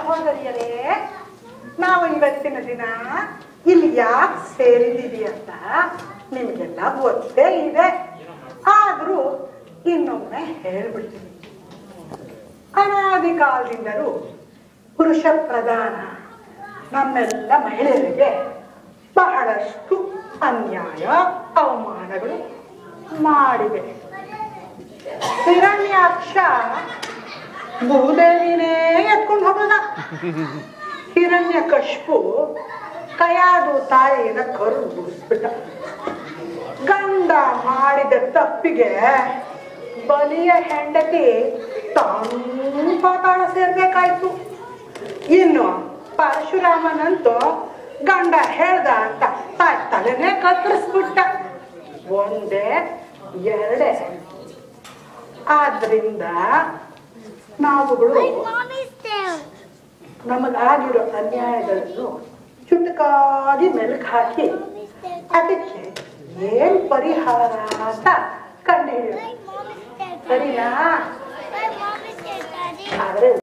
ಸಹೋದರಿಯರೇ, ನಾವು ಇವತ್ತಿನ ದಿನ ಇಲ್ಲಿ ಯಾಕೆ ಸೇರಿದ್ದೀವಿ ಅಂತ ನಿಮಗೆಲ್ಲ ಗೊತ್ತೇ ಇದೆ. ಆದರೂ ಇನ್ನೊಮ್ಮೆ ಹೇಳ್ಬಿಡ್ತೀನಿ. ಅನಾದಿ ಕಾಲದಿಂದಲೂ ಪುರುಷ ಪ್ರಧಾನ ನಮ್ಮೆಲ್ಲ ಮಹಿಳೆಯರಿಗೆ ಬಹಳಷ್ಟು ಅನ್ಯಾಯ ಅವಮಾನಗಳು ಮಾಡಿವೆ. ಹಿರಣ್ಯಾಕ್ಷ ಭೂದೇವಿನೇ ಎತ್ಕೊಂಡು ಹೋಗದ. ಹಿರಣ್ಯಕಶಿಪು ಕೈಯಾದು ತಾಯಿನ ಕರು ಮುಗಿಸ್ಬಿಟ್ಟ. ಗಂಡ ಮಾಡಿದ ತಪ್ಪಿಗೆ ಬಲಿಯ ಹೆಂಡತಿ ತಾನೂ ಪಾತಾಳ ಸೇರ್ಬೇಕಾಯ್ತು. ಇನ್ನು ಪರಶುರಾಮನಂತೂ ಗಂಡ ಹೇಳ್ದ ಅಂತ ತಾಯಿ ತಲೆನೇ ಕತ್ತರಿಸ್ಬಿಟ್ಟ. ಒಂದೇ ಎರಡೇ. ಆದ್ರಿಂದ ನಾವುಗಳು ನಮಗಾಗಿರೋ ಅನ್ಯಾಯಗಳನ್ನು ಚುಟುಕಾಗಿ ಮೆಲುಕು ಹಾಕಿ ಅದಕ್ಕೆ ಏನ್ ಪರಿಹಾರ ಅಂತ ಕಂಡುಹಿಡಿಯೋಣ. ಸರಿನಾ? ಆದ್ರೆ